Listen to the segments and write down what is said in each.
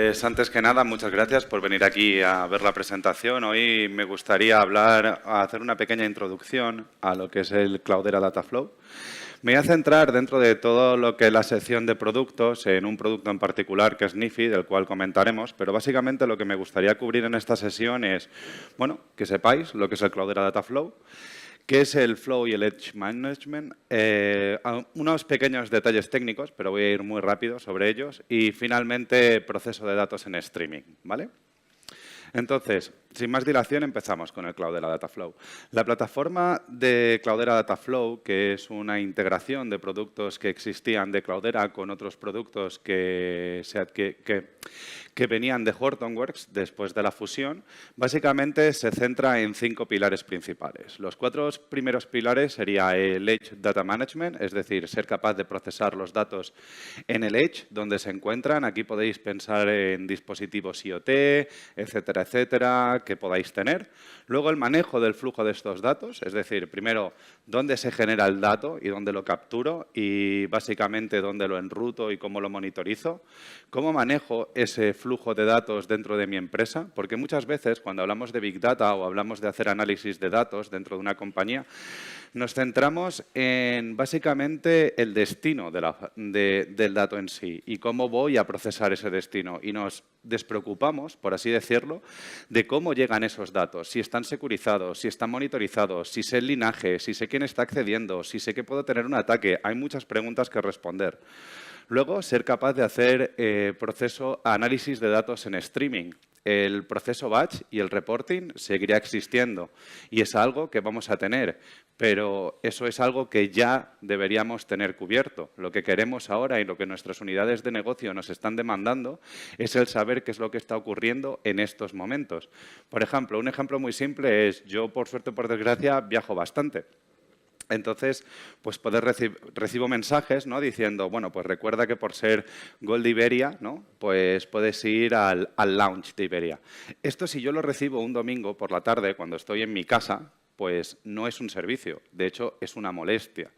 Pues antes que nada, muchas gracias por venir aquí a ver la presentación. Hoy me gustaría hacer una pequeña introducción a lo que es el Cloudera Dataflow. Me voy a centrar dentro de todo lo que es la sección de productos, en un producto en particular que es Nifi, del cual comentaremos, pero básicamente lo que me gustaría cubrir en esta sesión es, bueno, que sepáis lo que es el Cloudera Dataflow, qué es el Flow y el Edge Management, unos pequeños detalles técnicos, pero voy a ir muy rápido sobre ellos, y finalmente proceso de datos en streaming, ¿vale? Entonces, sin más dilación, empezamos con el Cloudera Dataflow. La plataforma de Cloudera Dataflow, que es una integración de productos que existían de Cloudera con otros productos que venían de Hortonworks después de la fusión, básicamente se centra en 5 pilares principales. Los 4 primeros pilares sería el Edge Data Management, es decir, ser capaz de procesar los datos en el Edge, donde se encuentran. Aquí podéis pensar en dispositivos IoT, etcétera, etcétera, que podáis tener. Luego, el manejo del flujo de estos datos, es decir, primero, dónde se genera el dato y dónde lo capturo y, básicamente, dónde lo enruto y cómo lo monitorizo. Cómo manejo ese flujo de datos dentro de mi empresa, porque muchas veces, cuando hablamos de Big Data o hablamos de hacer análisis de datos dentro de una compañía, nos centramos en, básicamente, el destino del dato en sí y cómo voy a procesar ese destino. Y nos despreocupamos, por así decirlo, de cómo llegan esos datos, si están securizados, si están monitorizados, si sé el linaje, si sé quién está accediendo, si sé que puedo tener un ataque. Hay muchas preguntas que responder. Luego, ser capaz de hacer análisis de datos en streaming. El proceso batch y el reporting seguirá existiendo y es algo que vamos a tener, pero eso es algo que ya deberíamos tener cubierto. Lo que queremos ahora y lo que nuestras unidades de negocio nos están demandando es el saber qué es lo que está ocurriendo en estos momentos. Por ejemplo, un ejemplo muy simple es, yo por suerte o por desgracia viajo bastante. Entonces, pues recibo mensajes, ¿no?, diciendo, bueno, pues recuerda que por ser Gold de Iberia, ¿no?, pues puedes ir al lounge de Iberia. Esto, si yo lo recibo un domingo por la tarde, cuando estoy en mi casa, pues no es un servicio. De hecho, es una molestia.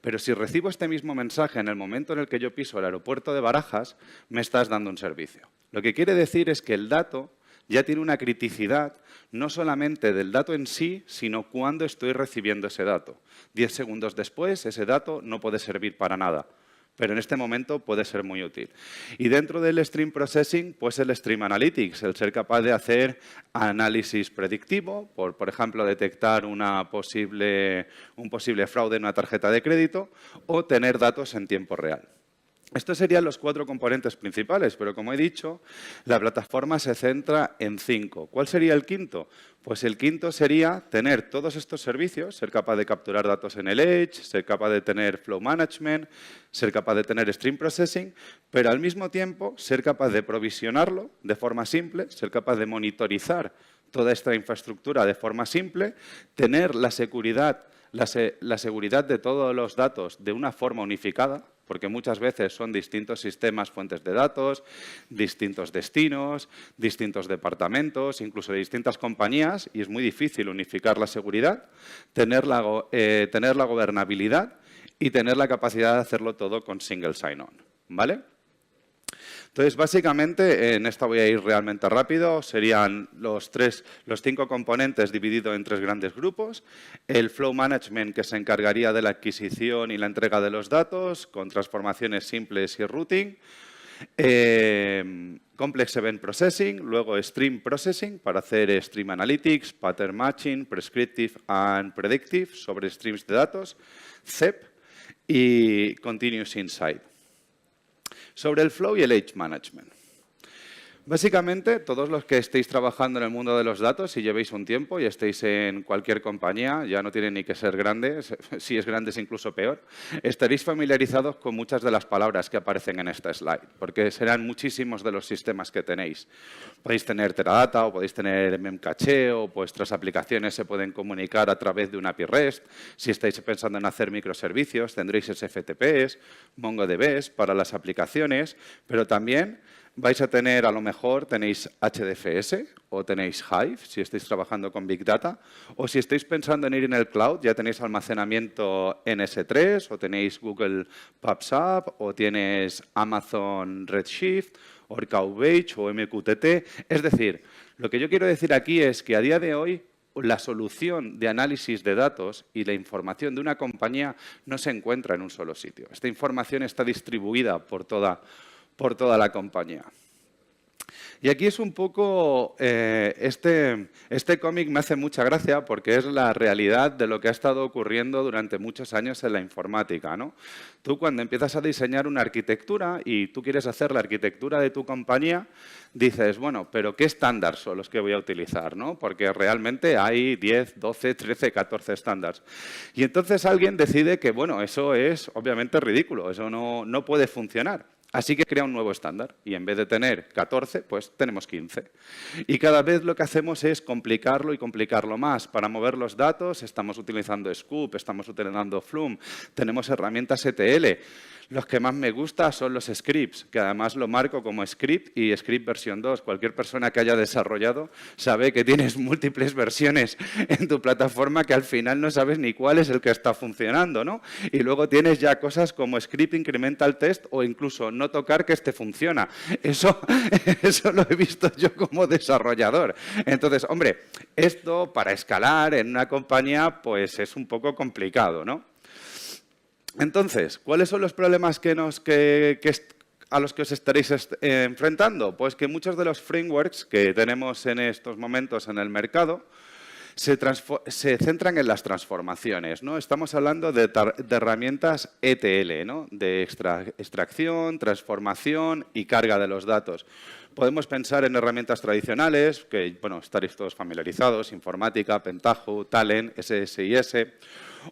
Pero si recibo este mismo mensaje en el momento en el que yo piso el aeropuerto de Barajas, me estás dando un servicio. Lo que quiere decir es que el dato ya tiene una criticidad, no solamente del dato en sí, sino cuándo estoy recibiendo ese dato. 10 segundos después, ese dato no puede servir para nada, pero en este momento puede ser muy útil. Y dentro del Stream Processing, pues el Stream Analytics, el ser capaz de hacer análisis predictivo, por ejemplo, detectar un posible fraude en una tarjeta de crédito o tener datos en tiempo real. Estos serían los 4 componentes principales, pero como he dicho, la plataforma se centra en 5. ¿Cuál sería el quinto? Pues el quinto sería tener todos estos servicios, ser capaz de capturar datos en el Edge, ser capaz de tener Flow Management, ser capaz de tener Stream Processing, pero al mismo tiempo ser capaz de provisionarlo de forma simple, ser capaz de monitorizar toda esta infraestructura de forma simple, tener la seguridad de todos los datos de una forma unificada, porque muchas veces son distintos sistemas, fuentes de datos, distintos destinos, distintos departamentos, incluso de distintas compañías, y es muy difícil unificar la seguridad, tener la gobernabilidad y tener la capacidad de hacerlo todo con single sign-on, ¿vale? Entonces, básicamente, en esta voy a ir realmente rápido, serían los 5 componentes divididos en 3 grandes grupos. El Flow Management, que se encargaría de la adquisición y la entrega de los datos, con transformaciones simples y routing. Complex Event Processing, luego Stream Processing, para hacer Stream Analytics, Pattern Matching, Prescriptive and Predictive, sobre streams de datos, CEP y Continuous Insight. Sobre el Flow y el Edge Management. Básicamente, todos los que estéis trabajando en el mundo de los datos, si llevéis un tiempo y estéis en cualquier compañía, ya no tiene ni que ser grande, si es grande es incluso peor, estaréis familiarizados con muchas de las palabras que aparecen en esta slide, porque serán muchísimos de los sistemas que tenéis. Podéis tener Teradata o podéis tener Memcache o vuestras aplicaciones se pueden comunicar a través de una API REST. Si estáis pensando en hacer microservicios, tendréis SFTPs, MongoDBs para las aplicaciones, pero también vais a tener, a lo mejor, tenéis HDFS o tenéis Hive, si estáis trabajando con Big Data, o si estáis pensando en ir en el cloud, ya tenéis almacenamiento en S3, o tenéis Google PubSub, o tienes Amazon Redshift, Orca-UBH o MQTT. Es decir, lo que yo quiero decir aquí es que a día de hoy la solución de análisis de datos y la información de una compañía no se encuentra en un solo sitio. Esta información está distribuida por toda la compañía. Y aquí es un poco, este cómic me hace mucha gracia porque es la realidad de lo que ha estado ocurriendo durante muchos años en la informática, ¿no? Tú cuando empiezas a diseñar una arquitectura y tú quieres hacer la arquitectura de tu compañía, dices, bueno, pero ¿qué estándares son los que voy a utilizar, ¿no? Porque realmente hay 10, 12, 13, 14 estándares. Y entonces alguien decide que, bueno, eso es obviamente ridículo, eso no puede funcionar. Así que crea un nuevo estándar y en vez de tener 14, pues tenemos 15. Y cada vez lo que hacemos es complicarlo y complicarlo más. Para mover los datos estamos utilizando Scoop, estamos utilizando Flume, tenemos herramientas ETL. Los que más me gustan son los scripts, que además lo marco como script y script versión 2. Cualquier persona que haya desarrollado sabe que tienes múltiples versiones en tu plataforma que al final no sabes ni cuál es el que está funcionando, ¿no? Y luego tienes ya cosas como script incremental test o incluso no tocar que este funciona. Eso lo he visto yo como desarrollador. Entonces, hombre, esto para escalar en una compañía pues es un poco complicado, ¿no? Entonces, ¿cuáles son los problemas a los que os estaréis enfrentando? Pues que muchos de los frameworks que tenemos en estos momentos en el mercado se centran en las transformaciones, ¿no? Estamos hablando de herramientas ETL, ¿no? De extracción, transformación y carga de los datos. Podemos pensar en herramientas tradicionales, que bueno, estaréis todos familiarizados, Informática, Pentaho, Talent, SSIS,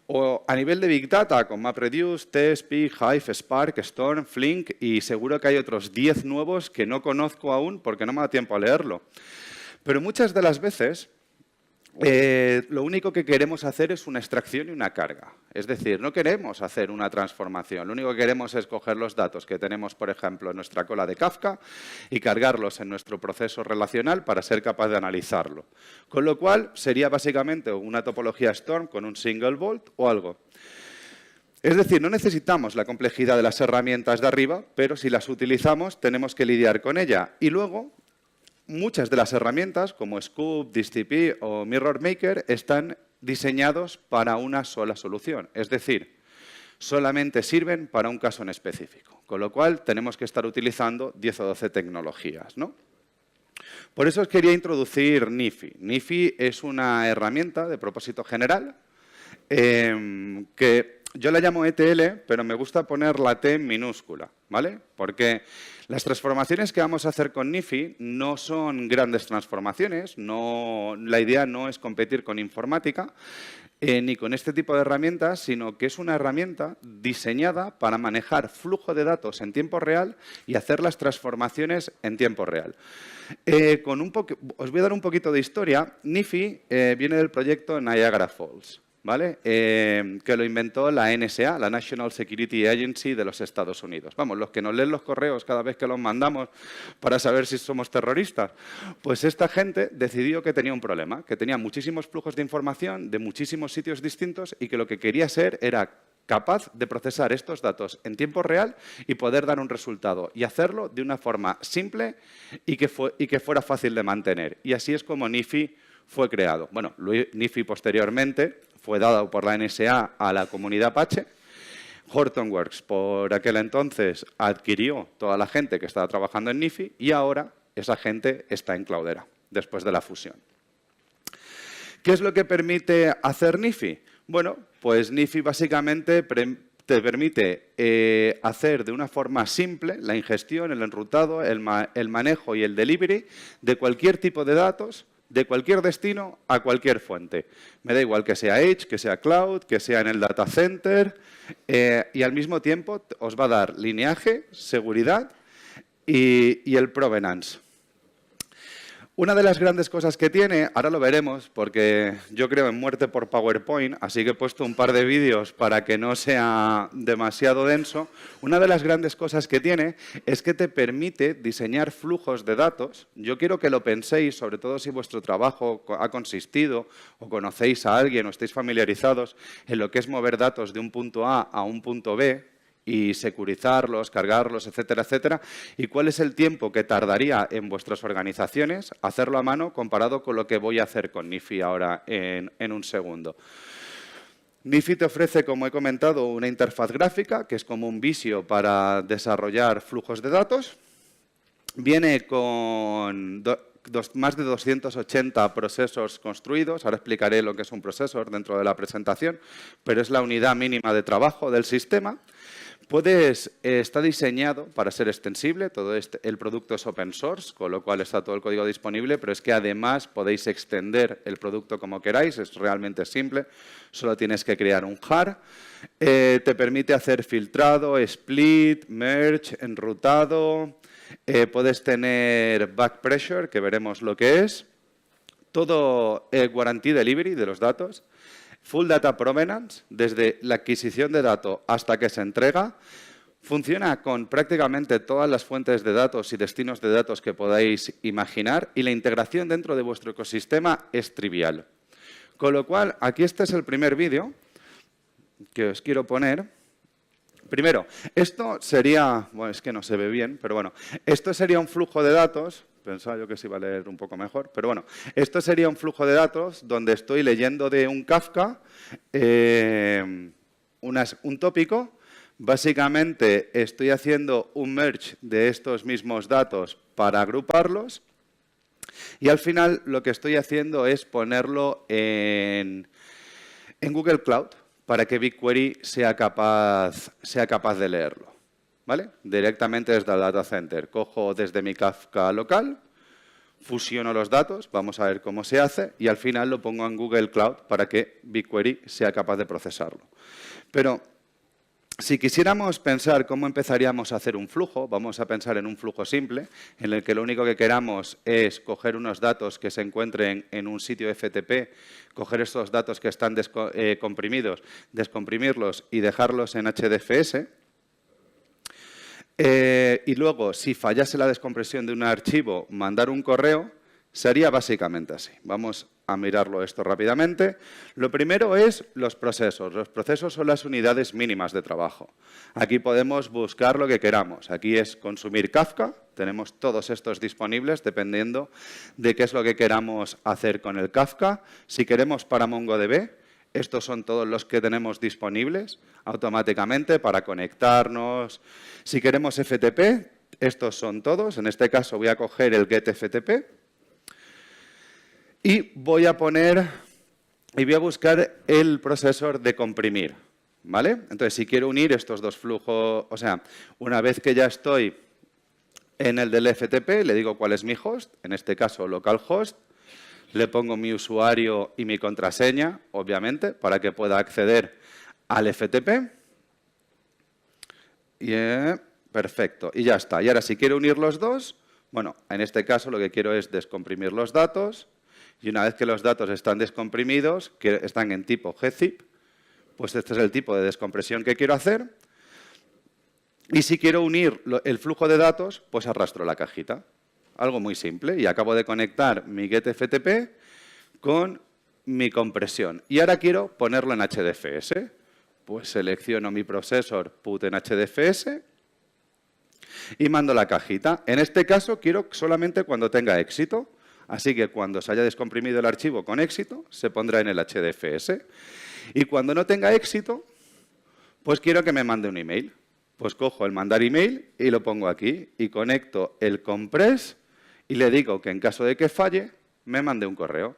o a nivel de Big Data, con MapReduce, TestPeak, Hive, Spark, Storm, Flink, y seguro que hay otros 10 nuevos que no conozco aún porque no me da tiempo a leerlo. Pero muchas de las veces lo único que queremos hacer es una extracción y una carga. Es decir, no queremos hacer una transformación. Lo único que queremos es coger los datos que tenemos, por ejemplo, en nuestra cola de Kafka y cargarlos en nuestro proceso relacional para ser capaz de analizarlo. Con lo cual, sería básicamente una topología Storm con un single vault o algo. Es decir, no necesitamos la complejidad de las herramientas de arriba, pero si las utilizamos tenemos que lidiar con ella. Y luego, muchas de las herramientas, como Scoop, DistTP o Mirror Maker, están diseñados para una sola solución. Es decir, solamente sirven para un caso en específico. Con lo cual, tenemos que estar utilizando 10 o 12 tecnologías, ¿no? Por eso os quería introducir Nifi. Nifi es una herramienta de propósito general que yo la llamo ETL, pero me gusta poner la T en minúscula, ¿vale? Porque las transformaciones que vamos a hacer con Nifi no son grandes transformaciones, la idea no es competir con informática ni con este tipo de herramientas, sino que es una herramienta diseñada para manejar flujo de datos en tiempo real y hacer las transformaciones en tiempo real. Os voy a dar un poquito de historia. Nifi viene del proyecto Niagara Falls, ¿vale? Que lo inventó la NSA, la National Security Agency de los Estados Unidos. Vamos, los que nos leen los correos cada vez que los mandamos para saber si somos terroristas. Pues esta gente decidió que tenía un problema, que tenía muchísimos flujos de información de muchísimos sitios distintos y que lo que quería ser era capaz de procesar estos datos en tiempo real y poder dar un resultado y hacerlo de una forma simple y que fuera fácil de mantener. Y así es como Nifi fue creado. Bueno, Nifi posteriormente fue dado por la NSA a la comunidad Apache. Hortonworks, por aquel entonces, adquirió toda la gente que estaba trabajando en Nifi y ahora esa gente está en Cloudera, después de la fusión. ¿Qué es lo que permite hacer Nifi? Bueno, pues Nifi básicamente te permite hacer de una forma simple la ingestión, el enrutado, el manejo y el delivery de cualquier tipo de datos, de cualquier destino a cualquier fuente. Me da igual que sea Edge, que sea Cloud, que sea en el data center y al mismo tiempo os va a dar lineaje, seguridad y el provenance. Una de las grandes cosas que tiene, ahora lo veremos porque yo creo en muerte por PowerPoint, así que he puesto un par de vídeos para que no sea demasiado denso. Una de las grandes cosas que tiene es que te permite diseñar flujos de datos. Yo quiero que lo penséis, sobre todo si vuestro trabajo ha consistido o conocéis a alguien o estáis familiarizados en lo que es mover datos de un punto A a un punto B. y securizarlos, cargarlos, etcétera, etcétera, y cuál es el tiempo que tardaría en vuestras organizaciones hacerlo a mano comparado con lo que voy a hacer con Nifi ahora en un segundo. Nifi te ofrece, como he comentado, una interfaz gráfica, que es como un Visio para desarrollar flujos de datos. Viene con más de 280 processors construidos. Ahora explicaré lo que es un processor dentro de la presentación, pero es la unidad mínima de trabajo del sistema. Está diseñado para ser extensible, el producto es open source, con lo cual está todo el código disponible, pero es que además podéis extender el producto como queráis, es realmente simple, solo tienes que crear un jar. Te permite hacer filtrado, split, merge, enrutado, puedes tener back pressure, que veremos lo que es, todo guarantee delivery de los datos. Full Data Provenance, desde la adquisición de datos hasta que se entrega, funciona con prácticamente todas las fuentes de datos y destinos de datos que podáis imaginar y la integración dentro de vuestro ecosistema es trivial. Con lo cual, aquí este es el primer vídeo que os quiero poner. Primero, esto sería, bueno, es que no se ve bien, pero bueno, esto sería un flujo de datos. Pensaba yo que se iba a leer un poco mejor, pero bueno, esto sería un flujo de datos donde estoy leyendo de un Kafka un tópico. Básicamente estoy haciendo un merge de estos mismos datos para agruparlos y al final lo que estoy haciendo es ponerlo en Google Cloud para que BigQuery sea capaz de leerlo. ¿Vale? Directamente desde el data center. Cojo desde mi Kafka local, fusiono los datos, vamos a ver cómo se hace, y al final lo pongo en Google Cloud para que BigQuery sea capaz de procesarlo. Pero si quisiéramos pensar cómo empezaríamos a hacer un flujo, vamos a pensar en un flujo simple, en el que lo único que queramos es coger unos datos que se encuentren en un sitio FTP, coger estos datos que están comprimidos, descomprimirlos y dejarlos en HDFS. Y luego, si fallase la descompresión de un archivo, mandar un correo, sería básicamente así. Vamos a mirarlo esto rápidamente. Lo primero es los procesos. Los procesos son las unidades mínimas de trabajo. Aquí podemos buscar lo que queramos. Aquí es consumir Kafka. Tenemos todos estos disponibles dependiendo de qué es lo que queramos hacer con el Kafka. Si queremos para MongoDB, estos son todos los que tenemos disponibles automáticamente para conectarnos. Si queremos FTP, estos son todos. En este caso voy a coger el getFTP y voy a buscar el procesor de comprimir. ¿Vale? Entonces, si quiero unir estos dos flujos, o sea, una vez que ya estoy en el del FTP, le digo cuál es mi host, en este caso localhost. Le pongo mi usuario y mi contraseña, obviamente, para que pueda acceder al FTP. Perfecto, y ya está. Y ahora, si quiero unir los dos, bueno, en este caso lo que quiero es descomprimir los datos. Y una vez que los datos están descomprimidos, que están en tipo gzip, pues este es el tipo de descompresión que quiero hacer. Y si quiero unir el flujo de datos, pues arrastro la cajita. Algo muy simple. Y acabo de conectar mi getFTP con mi compresión. Y ahora quiero ponerlo en HDFS. Pues selecciono mi procesor, put en HDFS y mando la cajita. En este caso quiero solamente cuando tenga éxito. Así que cuando se haya descomprimido el archivo con éxito, se pondrá en el HDFS. Y cuando no tenga éxito, pues quiero que me mande un email. Pues cojo el mandar email y lo pongo aquí. Y conecto el compress y le digo que en caso de que falle, me mande un correo.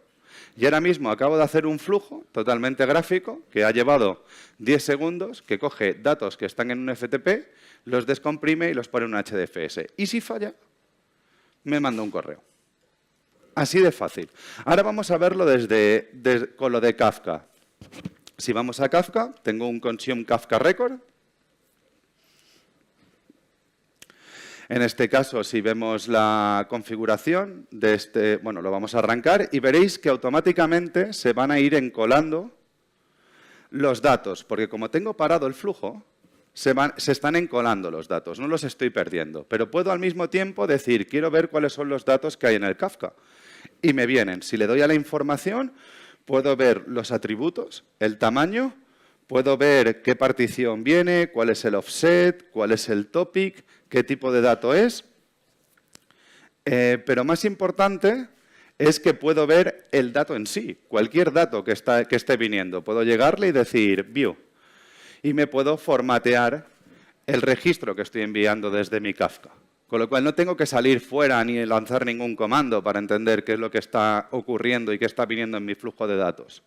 Y ahora mismo acabo de hacer un flujo totalmente gráfico que ha llevado 10 segundos, que coge datos que están en un FTP, los descomprime y los pone en un HDFS. Y si falla, me manda un correo. Así de fácil. Ahora vamos a verlo con lo de Kafka. Si vamos a Kafka, tengo un consume Kafka record. En este caso, si vemos la configuración de este, bueno, lo vamos a arrancar y veréis que automáticamente se van a ir encolando los datos, porque como tengo parado el flujo, se están encolando los datos, no los estoy perdiendo. Pero puedo al mismo tiempo decir, quiero ver cuáles son los datos que hay en el Kafka. Y me vienen. Si le doy a la información, puedo ver los atributos, el tamaño, Puedo ver qué partición viene, cuál es el offset, cuál es el topic, qué tipo de dato es. Pero más importante es que puedo ver el dato en sí, cualquier dato que esté viniendo. Puedo llegarle y decir view y me puedo formatear el registro que estoy enviando desde mi Kafka. Con lo cual no tengo que salir fuera ni lanzar ningún comando para entender qué es lo que está ocurriendo y qué está viniendo en mi flujo de datos.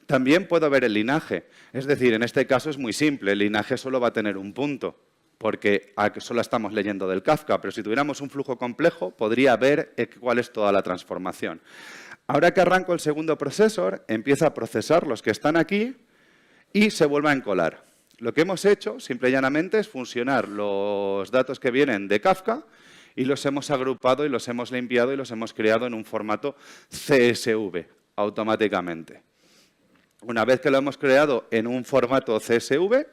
También puedo ver el linaje. Es decir, en este caso es muy simple. El linaje solo va a tener un punto, porque solo estamos leyendo del Kafka. Pero si tuviéramos un flujo complejo, podría ver cuál es toda la transformación. Ahora que arranco el segundo procesor, empieza a procesar los que están aquí y se vuelve a encolar. Lo que hemos hecho, simple y llanamente, es funcionar los datos que vienen de Kafka y los hemos agrupado y los hemos limpiado y los hemos creado en un formato CSV automáticamente. Una vez que lo hemos creado en un formato CSV,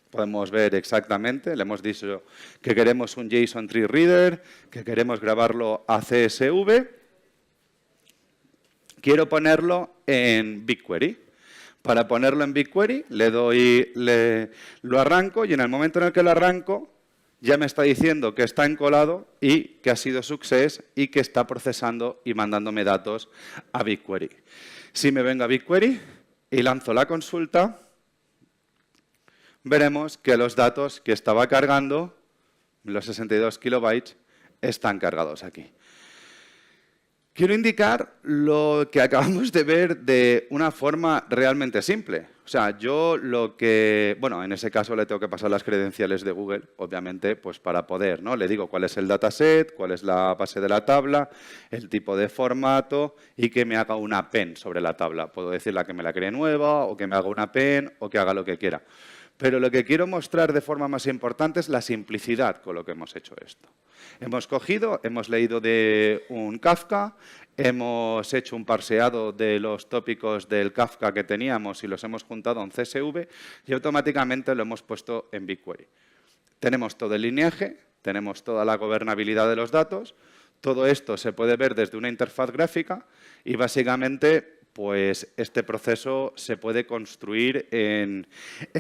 podemos ver exactamente, le hemos dicho que queremos un JSON Tree Reader, que queremos grabarlo a CSV. Quiero ponerlo en BigQuery. Para ponerlo en BigQuery, lo arranco y en el momento en el que lo arranco, ya me está diciendo que está encolado y que ha sido success y que está procesando y mandándome datos a BigQuery. Si me vengo a BigQuery y lanzo la consulta, veremos que los datos que estaba cargando, los 62 kilobytes, están cargados aquí. Quiero indicar lo que acabamos de ver de una forma realmente simple. O sea, yo bueno, en ese caso le tengo que pasar las credenciales de Google, obviamente, pues para poder, ¿no? Le digo cuál es el dataset, cuál es la base de la tabla, el tipo de formato y que me haga una append sobre la tabla. Puedo decirle que me la cree nueva o que me haga una append o que haga lo que quiera. Pero lo que quiero mostrar de forma más importante es la simplicidad con lo que hemos hecho esto. Hemos cogido, hemos leído de un Kafka, hemos hecho un parseado de los tópicos del Kafka que teníamos y los hemos juntado en CSV y automáticamente lo hemos puesto en BigQuery. Tenemos todo el lineaje, tenemos toda la gobernabilidad de los datos, todo esto se puede ver desde una interfaz gráfica y básicamente pues este proceso se puede construir en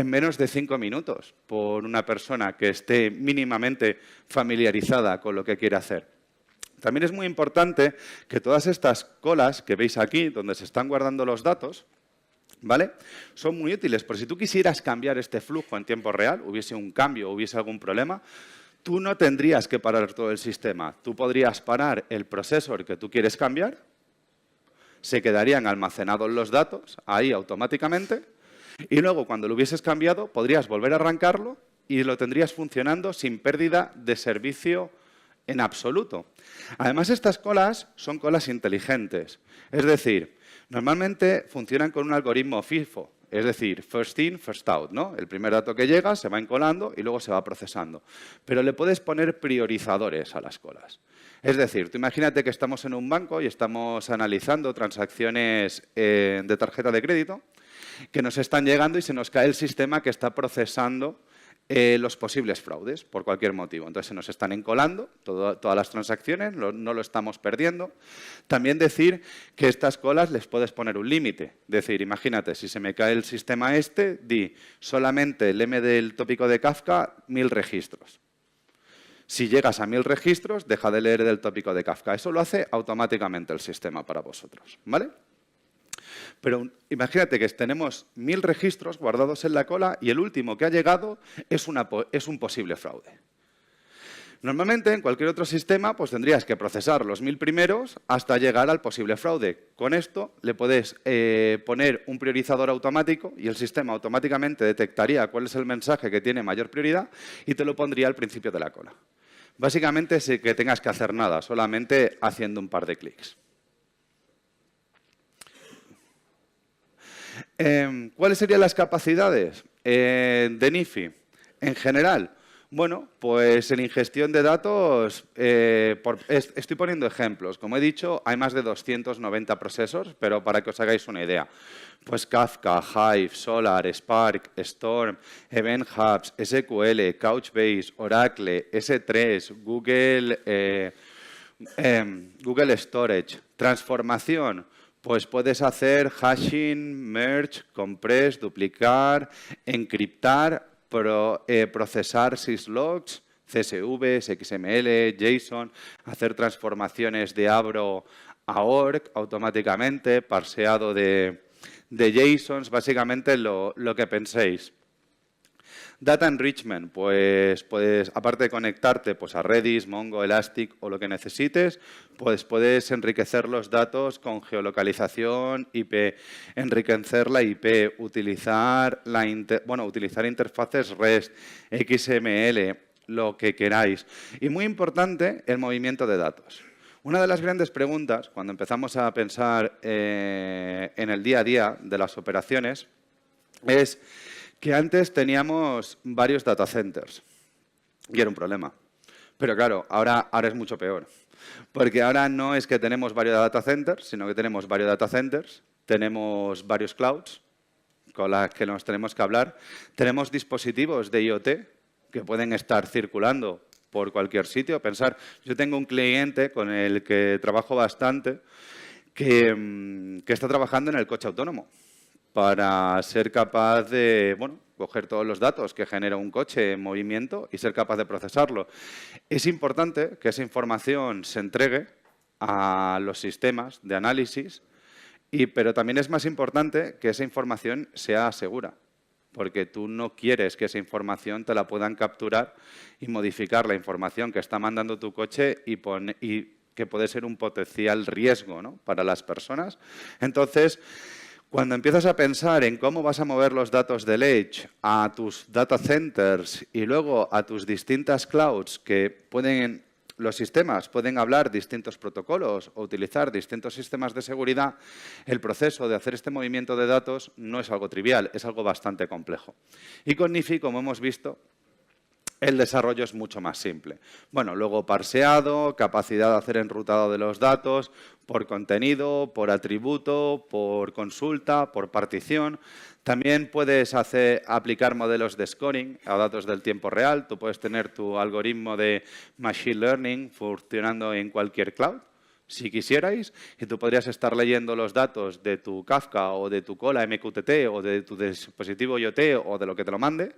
menos de 5 minutos por una persona que esté mínimamente familiarizada con lo que quiere hacer. También es muy importante que todas estas colas que veis aquí, donde se están guardando los datos, ¿vale? Son muy útiles, porque si tú quisieras cambiar este flujo en tiempo real, hubiese un cambio, hubiese algún problema, tú no tendrías que parar todo el sistema. Tú podrías parar el procesor que tú quieres cambiar, se quedarían almacenados los datos ahí automáticamente y luego cuando lo hubieses cambiado podrías volver a arrancarlo y lo tendrías funcionando sin pérdida de servicio en absoluto. Además, estas colas son colas inteligentes. Es decir, normalmente funcionan con un algoritmo FIFO, es decir, first in, first out, ¿no? El primer dato que llega se va encolando y luego se va procesando. Pero le puedes poner priorizadores a las colas. Es decir, tú imagínate que estamos en un banco y estamos analizando transacciones de tarjeta de crédito que nos están llegando y se nos cae el sistema que está procesando los posibles fraudes por cualquier motivo. Entonces, se nos están encolando todas las transacciones, no lo estamos perdiendo. También decir que estas colas les puedes poner un límite. Decir, imagínate, si se me cae el sistema di solamente el M del tópico de Kafka, 1000 registros. Si llegas a 1000 registros, deja de leer del tópico de Kafka. Eso lo hace automáticamente el sistema para vosotros, ¿vale? Pero imagínate que tenemos 1000 registros guardados en la cola y el último que ha llegado es un posible fraude. Normalmente, en cualquier otro sistema, pues tendrías que procesar los 1000 primeros hasta llegar al posible fraude. Con esto le puedes poner un priorizador automático y el sistema automáticamente detectaría cuál es el mensaje que tiene mayor prioridad y te lo pondría al principio de la cola. Básicamente, sin que tengas que hacer nada, solamente haciendo un par de clics. ¿Cuáles serían las capacidades de NIFI? En general, bueno, pues en ingestión de datos, estoy poniendo ejemplos. Como he dicho, hay más de 290 procesors, pero para que os hagáis una idea. Pues Kafka, Hive, Solar, Spark, Storm, Event Hubs, SQL, Couchbase, Oracle, S3, Google Storage, transformación. pues puedes hacer hashing, merge, compress, duplicar, encriptar, procesar syslogs, CSV, XML, JSON, hacer transformaciones de Avro a ORC automáticamente, parseado de JSONs, básicamente lo que penséis. Data enrichment, pues aparte de conectarte pues, a Redis, Mongo, Elastic o lo que necesites, pues puedes enriquecer los datos con geolocalización, IP, enriquecer la IP, utilizar interfaces REST, XML, lo que queráis. Y muy importante, el movimiento de datos. Una de las grandes preguntas, cuando empezamos a pensar en el día a día de las operaciones, es que antes teníamos varios data centers y era un problema. Pero claro, ahora es mucho peor. Porque ahora no es que tenemos varios data centers, sino que tenemos varios data centers, tenemos varios clouds con las que nos tenemos que hablar, tenemos dispositivos de IoT que pueden estar circulando por cualquier sitio. Pensar, yo tengo un cliente con el que trabajo bastante que está trabajando en el coche autónomo para ser capaz de, coger todos los datos que genera un coche en movimiento y ser capaz de procesarlo. Es importante que esa información se entregue a los sistemas de análisis, pero también es más importante que esa información sea segura, porque tú no quieres que esa información te la puedan capturar y modificar la información que está mandando tu coche y que puede ser un potencial riesgo, ¿no?, para las personas. Entonces, cuando empiezas a pensar en cómo vas a mover los datos del Edge a tus data centers y luego a tus distintas clouds los sistemas pueden hablar distintos protocolos o utilizar distintos sistemas de seguridad, el proceso de hacer este movimiento de datos no es algo trivial, es algo bastante complejo. Y con Nifi, como hemos visto, el desarrollo es mucho más simple. Bueno, luego parseado, capacidad de hacer enrutado de los datos por contenido, por atributo, por consulta, por partición. También puedes aplicar modelos de scoring a datos del tiempo real. Tú puedes tener tu algoritmo de machine learning funcionando en cualquier cloud, si quisierais, y tú podrías estar leyendo los datos de tu Kafka o de tu cola MQTT o de tu dispositivo IoT o de lo que te lo mande,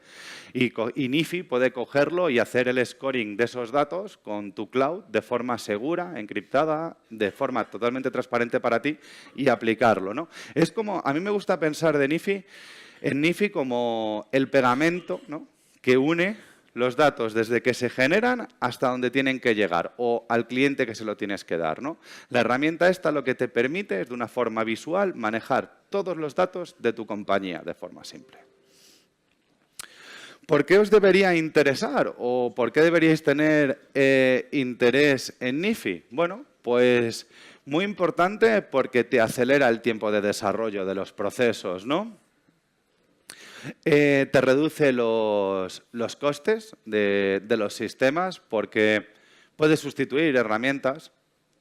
y Nifi puede cogerlo y hacer el scoring de esos datos con tu cloud de forma segura, encriptada, de forma totalmente transparente para ti y aplicarlo, ¿no? Es como, a mí me gusta pensar en Nifi como el pegamento, ¿no?, que une los datos desde que se generan hasta donde tienen que llegar o al cliente que se lo tienes que dar, ¿no? La herramienta esta lo que te permite es, de una forma visual, manejar todos los datos de tu compañía de forma simple. ¿Por qué os debería interesar o por qué deberíais tener interés en Nifi? Bueno, pues muy importante porque te acelera el tiempo de desarrollo de los procesos, ¿no? Te reduce los costes de los sistemas porque puedes sustituir herramientas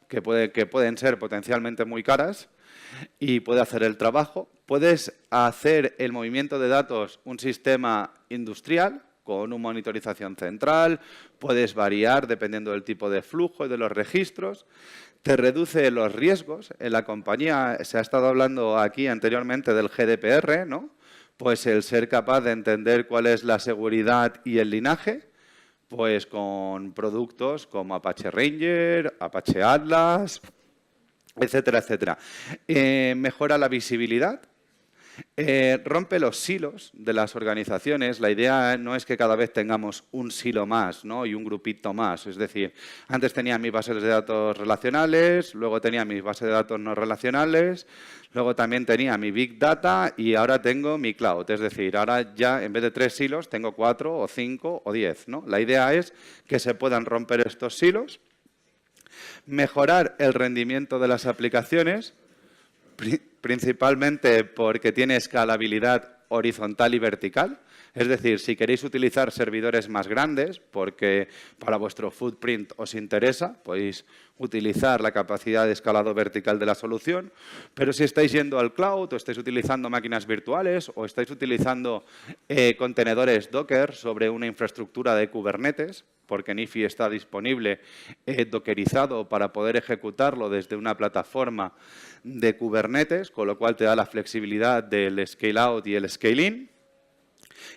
que pueden ser potencialmente muy caras y puede hacer el trabajo. Puedes hacer el movimiento de datos un sistema industrial con una monitorización central, puedes variar dependiendo del tipo de flujo y de los registros. Te reduce los riesgos. En la compañía se ha estado hablando aquí anteriormente del GDPR, ¿no? Pues el ser capaz de entender cuál es la seguridad y el linaje, pues con productos como Apache Ranger, Apache Atlas, etcétera, etcétera. Mejora la visibilidad, rompe los silos de las organizaciones. La idea no es que cada vez tengamos un silo más, ¿no?, y un grupito más. Es decir, antes tenía mis bases de datos relacionales, luego tenía mis bases de datos no relacionales, luego también tenía mi Big Data y ahora tengo mi Cloud. Es decir, ahora ya en vez de 3 silos tengo 4 o 5 o 10, ¿no? La idea es que se puedan romper estos silos, mejorar el rendimiento de las aplicaciones, principalmente porque tiene escalabilidad horizontal y vertical. Es decir, si queréis utilizar servidores más grandes, porque para vuestro footprint os interesa, podéis utilizar la capacidad de escalado vertical de la solución, pero si estáis yendo al cloud o estáis utilizando máquinas virtuales o estáis utilizando contenedores Docker sobre una infraestructura de Kubernetes, porque Nifi está disponible dockerizado para poder ejecutarlo desde una plataforma de Kubernetes, con lo cual te da la flexibilidad del scale-out y el scale-in.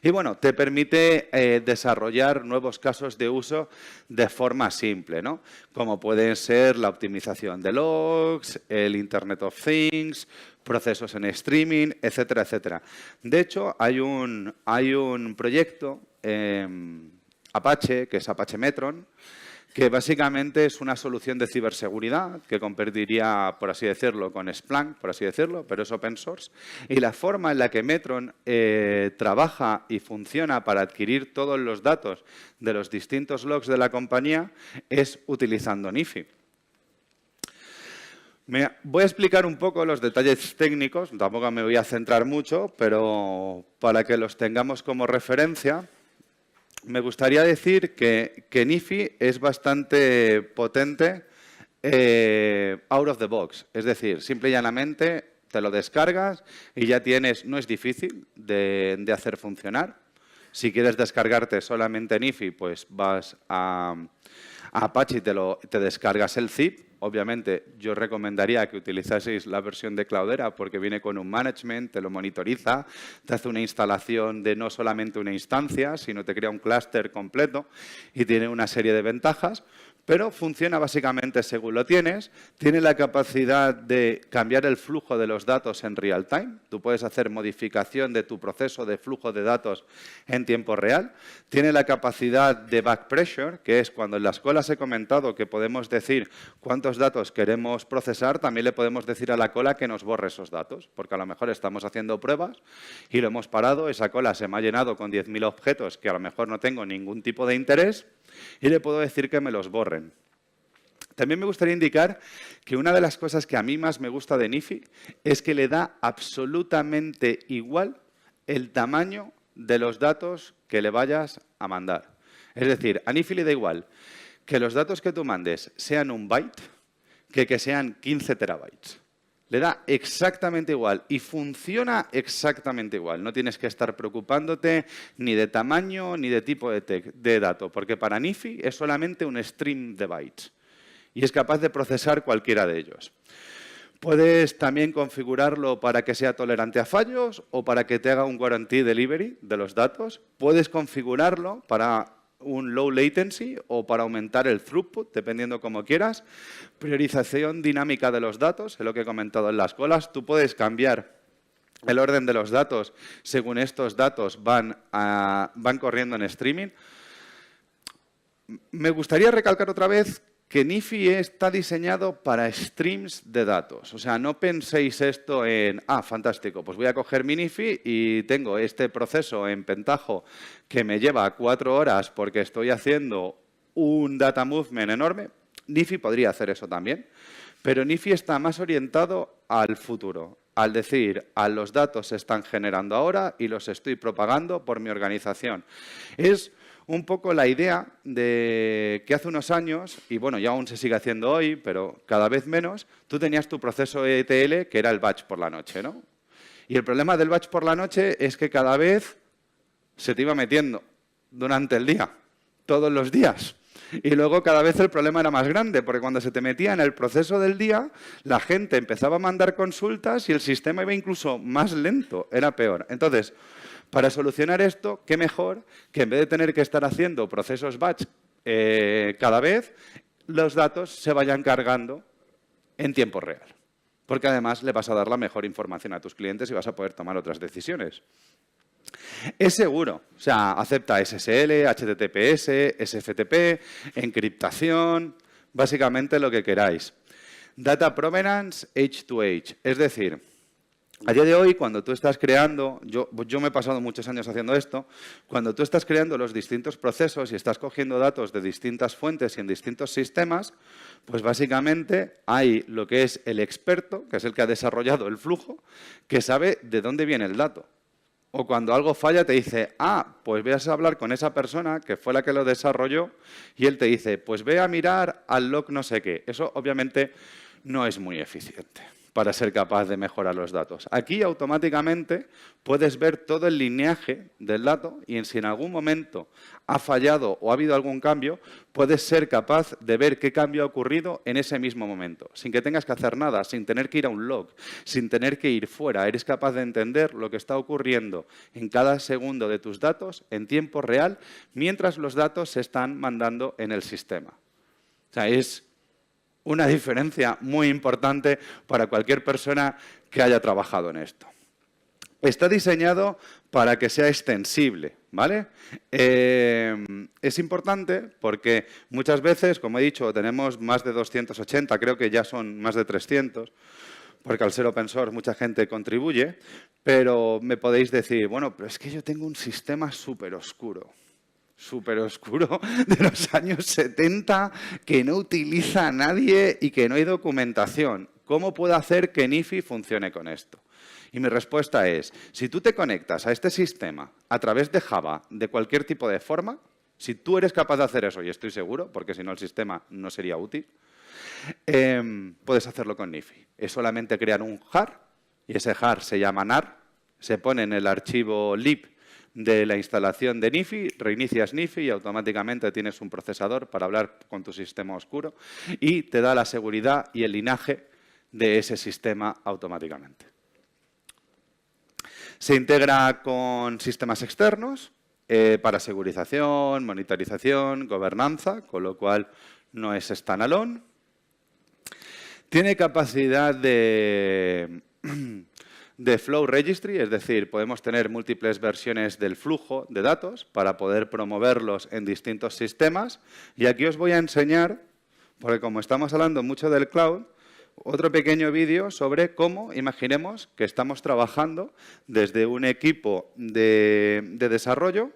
Y bueno, te permite desarrollar nuevos casos de uso de forma simple, ¿no? Como pueden ser la optimización de logs, el Internet of Things, procesos en streaming, etcétera, etcétera. De hecho, hay un proyecto Apache, que es Apache Metron, que básicamente es una solución de ciberseguridad que competiría, por así decirlo, con Splunk, por así decirlo, pero es open source. Y la forma en la que Metron trabaja y funciona para adquirir todos los datos de los distintos logs de la compañía es utilizando Nifi. Voy a explicar un poco los detalles técnicos, tampoco me voy a centrar mucho, pero para que los tengamos como referencia, me gustaría decir que Nifi es bastante potente out of the box. Es decir, simple y llanamente te lo descargas y ya tienes, no es difícil de hacer funcionar. Si quieres descargarte solamente Nifi, pues vas a Apache y te descargas el zip. Obviamente, yo recomendaría que utilizaseis la versión de Cloudera porque viene con un management, te lo monitoriza, te hace una instalación de no solamente una instancia, sino te crea un clúster completo y tiene una serie de ventajas. Pero funciona básicamente según lo tienes. Tiene la capacidad de cambiar el flujo de los datos en real time. Tú puedes hacer modificación de tu proceso de flujo de datos en tiempo real. Tiene la capacidad de back pressure, que es cuando en la escuela os he comentado que podemos decir cuántos datos queremos procesar, también le podemos decir a la cola que nos borre esos datos, porque a lo mejor estamos haciendo pruebas y lo hemos parado, esa cola se me ha llenado con 10.000 objetos que a lo mejor no tengo ningún tipo de interés, y le puedo decir que me los borren. También me gustaría indicar que una de las cosas que a mí más me gusta de Nifi es que le da absolutamente igual el tamaño de los datos que le vayas a mandar. Es decir, a Nifi le da igual que los datos que tú mandes sean un byte que sean 15 terabytes. Le da exactamente igual y funciona exactamente igual. No tienes que estar preocupándote ni de tamaño ni de tipo de dato, porque para Nifi es solamente un stream de bytes y es capaz de procesar cualquiera de ellos. Puedes también configurarlo para que sea tolerante a fallos o para que te haga un guarantee delivery de los datos. Puedes configurarlo para un low latency o para aumentar el throughput, dependiendo como quieras. Priorización dinámica de los datos, es lo que he comentado en las colas. Tú puedes cambiar el orden de los datos según estos datos van corriendo en streaming. Me gustaría recalcar otra vez que Nifi está diseñado para streams de datos. O sea, no penséis esto en, fantástico, pues voy a coger mi Nifi y tengo este proceso en Pentaho que me lleva 4 horas porque estoy haciendo un data movement enorme. Nifi podría hacer eso también, pero Nifi está más orientado al futuro. Al decir, los datos se están generando ahora y los estoy propagando por mi organización. Es un poco la idea de que hace unos años, y bueno, ya aún se sigue haciendo hoy, pero cada vez menos, tú tenías tu proceso ETL, que era el batch por la noche, ¿no? Y el problema del batch por la noche es que cada vez se te iba metiendo durante el día, todos los días. Y luego cada vez el problema era más grande, porque cuando se te metía en el proceso del día, la gente empezaba a mandar consultas y el sistema iba incluso más lento, era peor. Entonces, para solucionar esto, qué mejor que en vez de tener que estar haciendo procesos batch cada vez, los datos se vayan cargando en tiempo real. Porque además le vas a dar la mejor información a tus clientes y vas a poder tomar otras decisiones. Es seguro, o sea, acepta SSL, HTTPS, SFTP, encriptación, básicamente lo que queráis. Data Provenance H2H, es decir, a día de hoy, cuando tú estás creando, yo me he pasado muchos años haciendo esto, cuando tú estás creando los distintos procesos y estás cogiendo datos de distintas fuentes y en distintos sistemas, pues básicamente hay lo que es el experto, que es el que ha desarrollado el flujo, que sabe de dónde viene el dato. O cuando algo falla te dice, ah, pues ve a hablar con esa persona que fue la que lo desarrolló y él te dice, pues ve a mirar al log no sé qué. Eso obviamente no es muy eficiente para ser capaz de mejorar los datos. Aquí automáticamente puedes ver todo el lineaje del dato y si en algún momento ha fallado o ha habido algún cambio, puedes ser capaz de ver qué cambio ha ocurrido en ese mismo momento, sin que tengas que hacer nada, sin tener que ir a un log, sin tener que ir fuera. Eres capaz de entender lo que está ocurriendo en cada segundo de tus datos en tiempo real, mientras los datos se están mandando en el sistema. O sea, es una diferencia muy importante para cualquier persona que haya trabajado en esto. Está diseñado para que sea extensible, ¿vale? Es importante porque muchas veces, como he dicho, tenemos más de 280, creo que ya son más de 300, porque al ser open source mucha gente contribuye, pero me podéis decir, bueno, pero es que yo tengo un sistema súper oscuro de los años 70 que no utiliza a nadie y que no hay documentación. ¿Cómo puedo hacer que NIFI funcione con esto? Y mi respuesta es, si tú te conectas a este sistema a través de Java de cualquier tipo de forma, si tú eres capaz de hacer eso, y estoy seguro, porque si no el sistema no sería útil, puedes hacerlo con NIFI. Es solamente crear un jar, y ese jar se llama nar, se pone en el archivo lib de la instalación de NIFI, reinicias NIFI y automáticamente tienes un procesador para hablar con tu sistema oscuro y te da la seguridad y el linaje de ese sistema automáticamente. Se integra con sistemas externos para segurización, monitorización, gobernanza, con lo cual no es standalone. Tiene capacidad de flow registry, es decir, podemos tener múltiples versiones del flujo de datos para poder promoverlos en distintos sistemas. Y aquí os voy a enseñar, porque como estamos hablando mucho del cloud, otro pequeño vídeo sobre cómo, imaginemos que estamos trabajando desde un equipo de desarrollo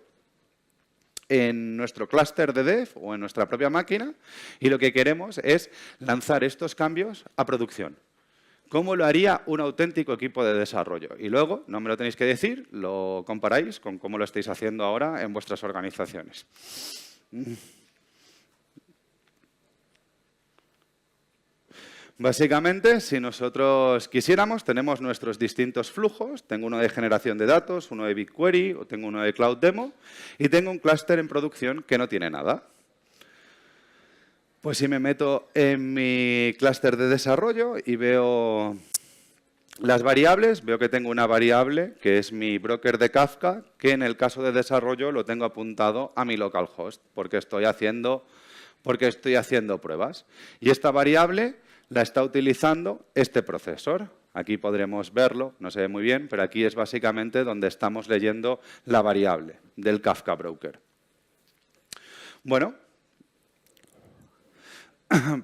en nuestro clúster de dev o en nuestra propia máquina y lo que queremos es lanzar estos cambios a producción. ¿Cómo lo haría un auténtico equipo de desarrollo? Y luego, no me lo tenéis que decir, lo comparáis con cómo lo estáis haciendo ahora en vuestras organizaciones. Básicamente, si nosotros quisiéramos, tenemos nuestros distintos flujos. Tengo uno de generación de datos, uno de BigQuery, o tengo uno de Cloud Demo, y tengo un clúster en producción que no tiene nada. Pues si me meto en mi clúster de desarrollo y veo las variables, veo que tengo una variable que es mi broker de Kafka, que en el caso de desarrollo lo tengo apuntado a mi localhost, porque estoy haciendo pruebas. Y esta variable la está utilizando este procesor. Aquí podremos verlo, no se ve muy bien, pero aquí es básicamente donde estamos leyendo la variable del Kafka Broker. Bueno,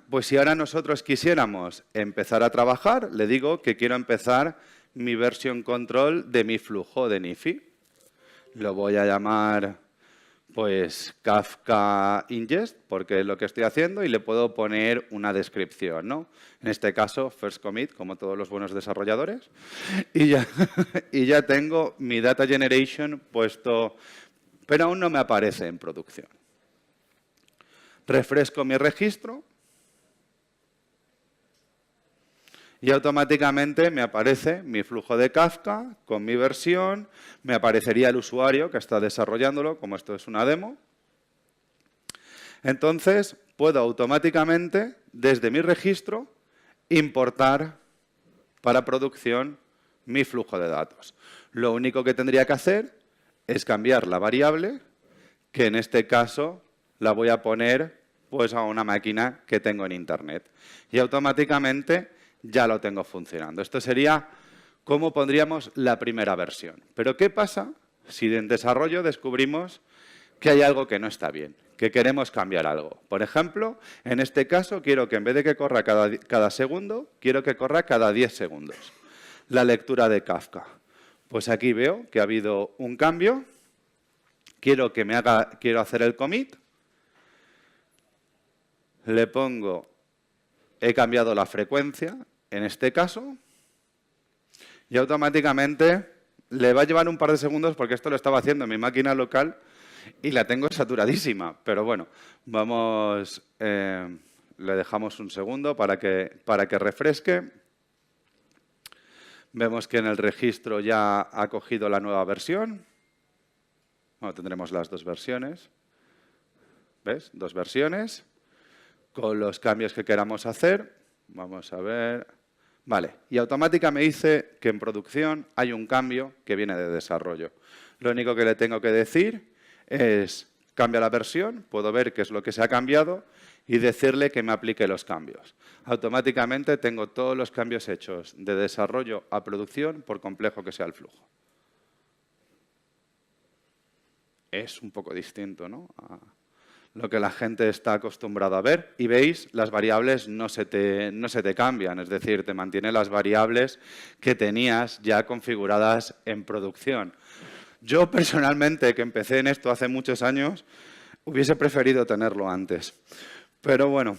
pues si ahora nosotros quisiéramos empezar a trabajar, le digo que quiero empezar mi version control de mi flujo de NIFI. Lo voy a llamar pues Kafka Ingest, porque es lo que estoy haciendo, y le puedo poner una descripción, ¿no? En este caso, first commit, como todos los buenos desarrolladores. Y ya tengo mi data generation puesto, pero aún no me aparece en producción. Refresco mi registro y automáticamente me aparece mi flujo de Kafka con mi versión, me aparecería el usuario que está desarrollándolo, como esto es una demo. Entonces, puedo automáticamente, desde mi registro, importar para producción mi flujo de datos. Lo único que tendría que hacer es cambiar la variable, que en este caso la voy a poner pues, a una máquina que tengo en Internet. Y automáticamente ya lo tengo funcionando. Esto sería cómo pondríamos la primera versión. Pero ¿qué pasa si en desarrollo descubrimos que hay algo que no está bien, que queremos cambiar algo? Por ejemplo, en este caso quiero que en vez de que corra cada segundo, quiero que corra cada 10 segundos. La lectura de Kafka. Pues aquí veo que ha habido un cambio. Quiero hacer el commit. Le pongo, he cambiado la frecuencia, en este caso, y automáticamente le va a llevar un par de segundos porque esto lo estaba haciendo en mi máquina local y la tengo saturadísima. Pero bueno, vamos, le dejamos un segundo para que refresque. Vemos que en el registro ya ha cogido la nueva versión. Bueno, tendremos las dos versiones. ¿Ves? Dos versiones con los cambios que queramos hacer. Vamos a ver. Vale, y automática me dice que en producción hay un cambio que viene de desarrollo. Lo único que le tengo que decir es cambia la versión, puedo ver qué es lo que se ha cambiado y decirle que me aplique los cambios. Automáticamente tengo todos los cambios hechos de desarrollo a producción, por complejo que sea el flujo. Es un poco distinto, ¿no?, a lo que la gente está acostumbrada a ver. Y veis, las variables no se te cambian, es decir, te mantiene las variables que tenías ya configuradas en producción. Yo, personalmente, que empecé en esto hace muchos años, hubiese preferido tenerlo antes. Pero bueno,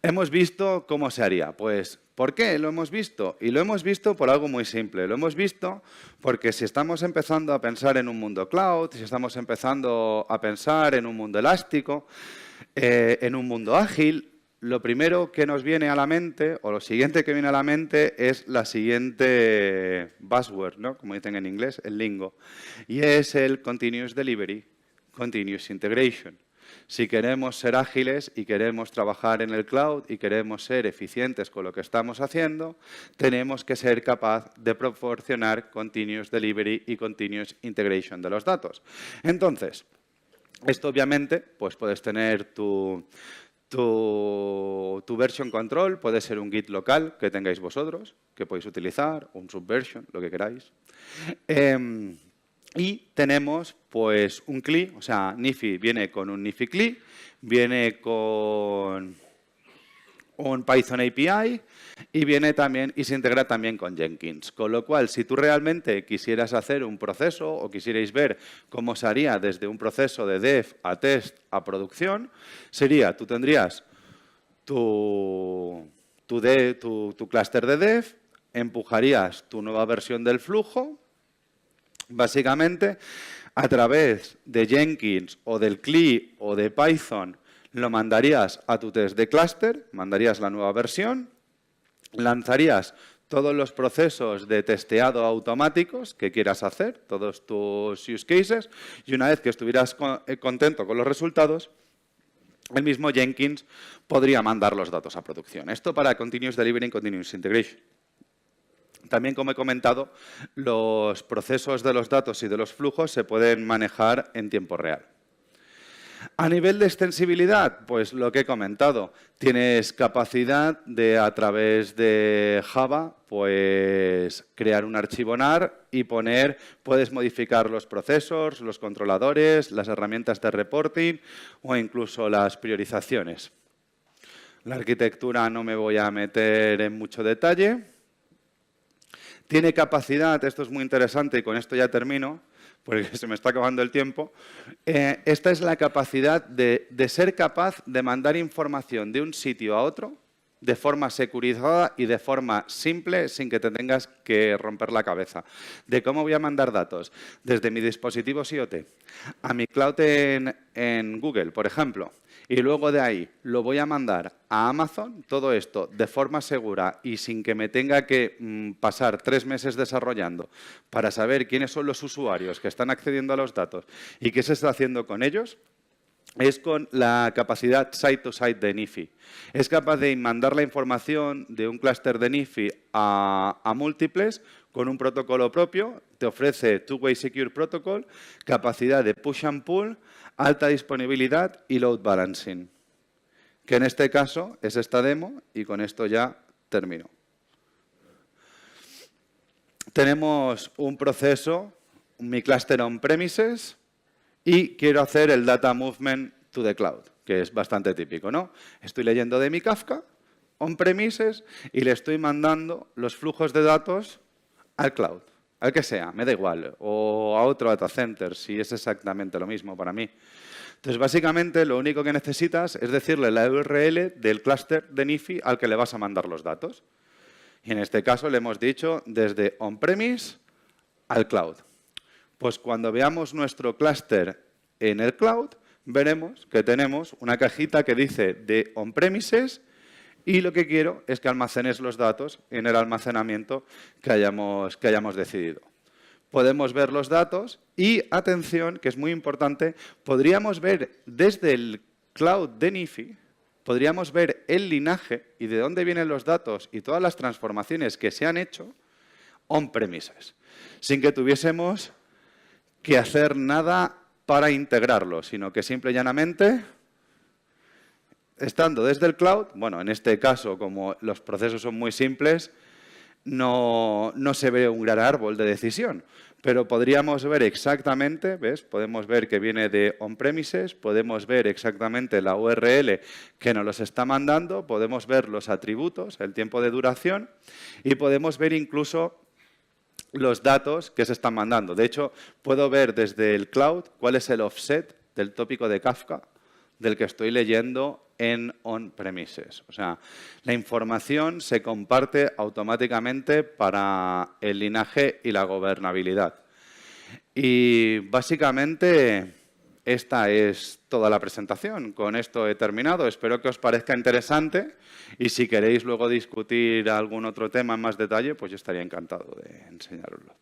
hemos visto cómo se haría. Pues, ¿por qué lo hemos visto? Y lo hemos visto por algo muy simple. Lo hemos visto porque si estamos empezando a pensar en un mundo cloud, si estamos empezando a pensar en un mundo elástico, en un mundo ágil, lo primero que nos viene a la mente, o lo siguiente que viene a la mente, es la siguiente buzzword, ¿no?, como dicen en inglés, el lingo, y es el continuous delivery, continuous integration. Si queremos ser ágiles y queremos trabajar en el cloud y queremos ser eficientes con lo que estamos haciendo, tenemos que ser capaz de proporcionar continuous delivery y continuous integration de los datos. Entonces, esto obviamente, pues puedes tener tu version control, puede ser un Git local que tengáis vosotros, que podéis utilizar, un subversion, lo que queráis. Y tenemos pues un CLI, o sea, Nifi viene con un Nifi CLI, viene con un Python API y viene también y se integra también con Jenkins. Con lo cual, si tú realmente quisieras hacer un proceso o quisierais ver cómo se haría desde un proceso de dev a test a producción, sería, tú tendrías tu clúster de dev, empujarías tu nueva versión del flujo. Básicamente, a través de Jenkins o del CLI o de Python, lo mandarías a tu test de clúster, mandarías la nueva versión, lanzarías todos los procesos de testeado automáticos que quieras hacer, todos tus use cases, y una vez que estuvieras contento con los resultados, el mismo Jenkins podría mandar los datos a producción. Esto para Continuous Delivery y Continuous Integration. También, como he comentado, los procesos de los datos y de los flujos se pueden manejar en tiempo real. A nivel de extensibilidad, pues lo que he comentado, tienes capacidad de, a través de Java, pues crear un archivo NAR y puedes modificar los procesos, los controladores, las herramientas de reporting o incluso las priorizaciones. La arquitectura no me voy a meter en mucho detalle. Tiene capacidad, esto es muy interesante y con esto ya termino, porque se me está acabando el tiempo. Esta es la capacidad de ser capaz de mandar información de un sitio a otro de forma securizada y de forma simple, sin que te tengas que romper la cabeza. ¿De cómo voy a mandar datos? Desde mi dispositivo IoT a mi cloud en Google, por ejemplo, y luego de ahí lo voy a mandar a Amazon, todo esto de forma segura y sin que me tenga que pasar 3 meses desarrollando para saber quiénes son los usuarios que están accediendo a los datos y qué se está haciendo con ellos, es con la capacidad site-to-site de Nifi. Es capaz de mandar la información de un clúster de Nifi a múltiples con un protocolo propio. Te ofrece Two-Way Secure Protocol, capacidad de push and pull, alta disponibilidad y load balancing. Que en este caso es esta demo y con esto ya termino. Tenemos un proceso, mi clúster on-premises, y quiero hacer el data movement to the cloud, que es bastante típico, ¿no? Estoy leyendo de mi Kafka, on-premises, y le estoy mandando los flujos de datos al cloud, al que sea, me da igual, o a otro data center, si es exactamente lo mismo para mí. Entonces, básicamente, lo único que necesitas es decirle la URL del clúster de Nifi al que le vas a mandar los datos. Y en este caso le hemos dicho desde on-premise al cloud. Pues cuando veamos nuestro clúster en el cloud, veremos que tenemos una cajita que dice de on-premises y lo que quiero es que almacenes los datos en el almacenamiento que hayamos decidido. Podemos ver los datos y, atención, que es muy importante, podríamos ver desde el cloud de Nifi, podríamos ver el linaje y de dónde vienen los datos y todas las transformaciones que se han hecho on-premises, sin que tuviésemos que hacer nada para integrarlo, sino que simple y llanamente, estando desde el cloud, bueno, en este caso, como los procesos son muy simples, no se ve un gran árbol de decisión, pero podríamos ver exactamente, ¿ves? Podemos ver que viene de on-premises, podemos ver exactamente la URL que nos los está mandando, podemos ver los atributos, el tiempo de duración y podemos ver incluso los datos que se están mandando. De hecho, puedo ver desde el cloud cuál es el offset del tópico de Kafka del que estoy leyendo en on-premises. O sea, la información se comparte automáticamente para el linaje y la gobernabilidad. Y básicamente esta es toda la presentación. Con esto he terminado. Espero que os parezca interesante y si queréis luego discutir algún otro tema en más detalle, pues yo estaría encantado de enseñároslo.